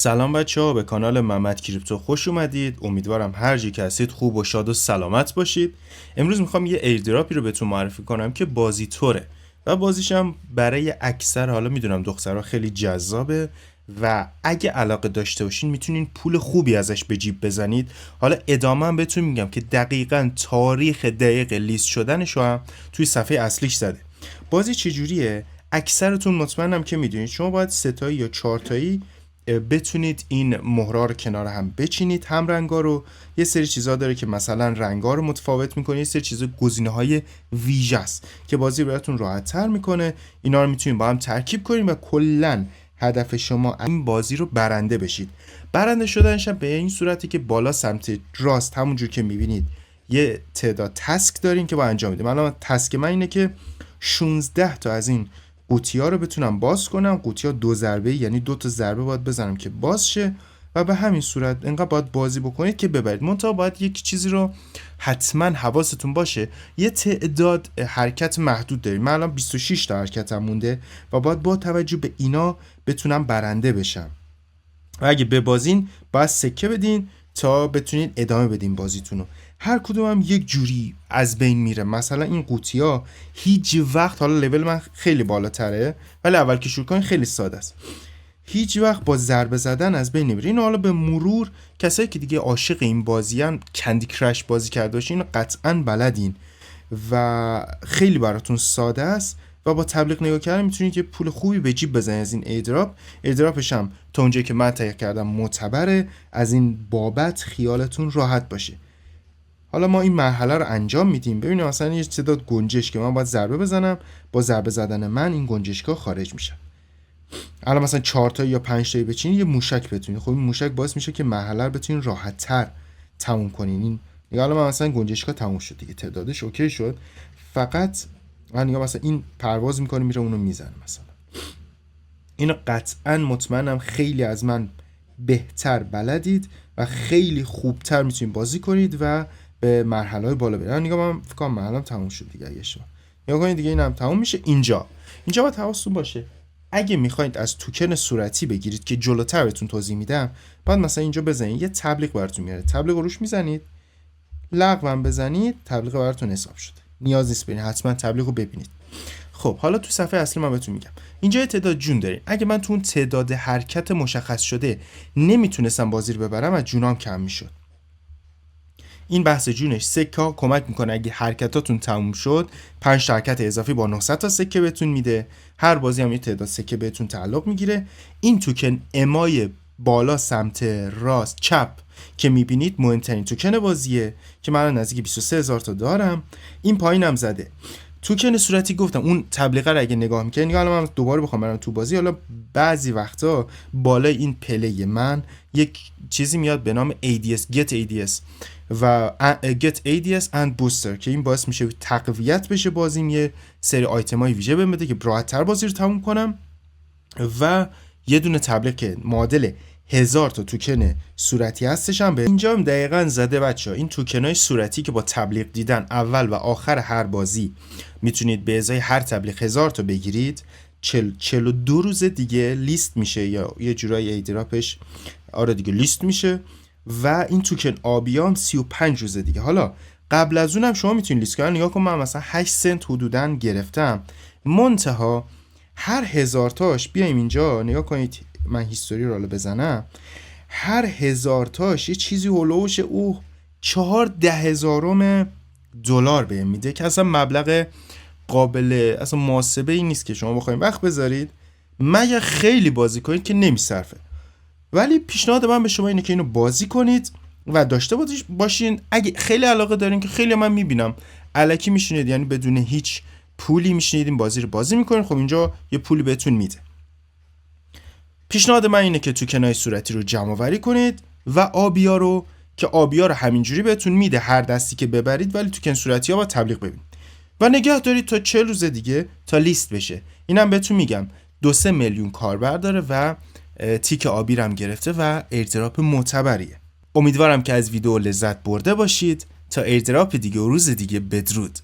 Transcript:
سلام بچه‌ها، به کانال محمد کریپتو خوش اومدید. امیدوارم هر جایی که هستید خوب و شاد و سلامت باشید. امروز میخوام یه ایردراپی رو بهتون معرفی کنم که بازی توره و بازیش هم برای اکثر، حالا میدونم دخترها خیلی جذابه و اگه علاقه داشته باشین میتونین پول خوبی ازش به جیب بزنید. حالا ادامه هم بهتون میگم که دقیقاً تاریخ دقیق لیست شدنش رو هم توی صفحه اصلیش زده. بازی چجوریه؟ اکثرتون مطمئنم که میدونید شما باید 3 تایی یا 4 تایی بتونید این مهرها رو کنار هم بچینید، هم رنگا رو. یه سری چیزا داره که مثلا رنگا رو متفاوت میکنه، یه سری چیزا گزینه‌های ویژه است که بازی براتون راحت‌تر میکنه. اینا رو میتونید با هم ترکیب کنید و کلاً هدف شما این بازی رو برنده بشید. برنده شدنش هم به این صورتی که بالا سمت راست همونجور که میبینید یه تعداد تسک دارین که با انجام میدیم. الان تسک من اینه که 16 تا از این قوطی‌ها رو بتونم باز کنم. قوطی‌ها 2 ضربه، یعنی 2 تا ضربه باید بزنم که باز شه و به همین صورت انقدر باید بازی بکنید که ببرید. منتها باید یک چیزی رو حتما حواستون باشه، یه تعداد حرکت محدود داریم. من الان 26 تا حرکتم مونده و باید با توجه به اینا بتونم برنده بشم. و اگه ببازین باید سکه بدین تا بتونین ادامه بدین بازیتونو. هر کدوم هم یک جوری از بین میره. مثلا این قوطی‌ها هیچ وقت، حالا لول من خیلی بالاتره ولی اول که شروع کنین خیلی ساده است، هیچ وقت با ضربه زدن از بین نمیره. اینو حالا به مرور کسایی که دیگه عاشق این بازیان، کندی کرش بازی کرده باشین، قطعاً بلدین و خیلی براتون ساده است و با تبلیغ نگاه کردن میتونید یه پول خوبی به جیب بزنید از این ایردراپش هم تا اونجایی که من تهیه کردم معتبره. از این بابت خیالتون راحت باشه. حالا ما این مرحله رو انجام میدیم. ببینید مثلا یه تعداد گنجش که من باید ضربه بزنم، با ضربه زدن من این گنجشک‌ها خارج میشن. الان مثلا 4 تا یا 5 تایی بچینید یه موشک بتونید. خب این موشک باعث میشه که مرحله رو بتونید راحت‌تر تموم کنین. این دیگه حالا من مثلا گنجشکا تموم شد دیگه، تعدادش اوکی شد. فقط من نگاه مثلا این پرواز میکنه میره اونو میزنه. مثلا اینو قطعا مطمئنم خیلی از من بهتر بلدید و خیلی خوبتر میتونید بازی کنید و به مرحله بالا برید. نگاه من فکر کنم مرحله‌ام تموم شد دیگه. اگه شما نگاه کنید دیگه اینم تموم میشه. اینجا باید حواستون باشه اگه میخواید از توکن صورتی بگیرید که جلوتر بهتون توضیح میدم، بعد مثلا اینجا بزنید یه تبلیغ براتون میاره، تبلیغ رو روش میزنید، لغوم بزنید، تبلیغ براتون حساب شده. نیاز نیست برید، حتما تبلیغ رو ببینید. خب حالا تو صفحه اصلی من بهتون میگم اینجا یه تعداد جون دارین. اگه من تو اون تعداد حرکت مشخص شده نمیتونستم بازی رو ببرم، از جونام کم میشد. این بحث جونش سکه کمک میکنه اگه حرکتاتون تموم شد 5 تا حرکت اضافی با 900 تا سکه بهتون میده. هر بازی هم یه تعداد سکه بهتون تعلق میگیره. این توکن امای بالا سمت راست چپ که میبینید مهمترین توکن بازیه که من نزدیک 23000 تا دارم. این پایینم زده توکن صورتی. گفتم اون تبلیغه رو اگه نگاه میکنید، نگاه الان من دوباره بخوام برم تو بازی، حالا بعضی وقتا بالای این پلی من یک چیزی میاد به نام ADS Get ADS و Get ADS and Booster که این باعث میشه تقویت بشه بازیم، یه سری آیتمای ویژه بهم بده که راحت‌تر بازی رو تموم کنم و یه دونه تبلیغ که معادل 1000 تا توکن صورتی هستش هم به اینجا هم دقیقاً زده. بچه‌ها این توکنای صورتی که با تبلیغ دیدن اول و آخر هر بازی میتونید به ازای هر تبلیغ 1000 تا بگیرید. 42 روز دیگه لیست میشه یا یه جورایی ایدراپش آره دیگه لیست میشه و این توکن آبیام 35 روز دیگه. حالا قبل از اونم شما میتونید لیست کنید. نگاه کن من مثلا 8 سنت حدوداً گرفتم. منتها هر 1000 تاش بیایم اینجا نگاه کنید، من هیستوری رو بزنم، هر 1000 تاش یه چیزی هولوش 14,000 دلار بهم میده که اصلا مبلغ قابل اصلا محاسبه ای نیست که شما بخواید وقت بذارید مگر خیلی بازی کنید که نمیصرفه. ولی پیشنهاد من به شما اینه که اینو بازی کنید و داشته باشین. اگه خیلی علاقه دارین، که خیلی من میبینم الکی میشینید، یعنی بدون هیچ پولی میشینید این بازی رو بازی میکنین، خب اینجا یه پولی بهتون میده. پیشنهاد من اینه که توکنای صورتی رو جمع آوری کنید و آبیا رو که آبیا رو همینجوری بهتون میده هر دستی که ببرید، ولی توکن صورتی ها با تبلیغ ببینید و نگه دارید تا 40 روز دیگه تا لیست بشه. اینم بهتون میگم 2-3 میلیون کاربر داره و تیک آبی رو هم گرفته و ایردراپ معتبریه. امیدوارم که از ویدیو لذت برده باشید. تا ایردراپ دیگه و روز دیگه بدرود.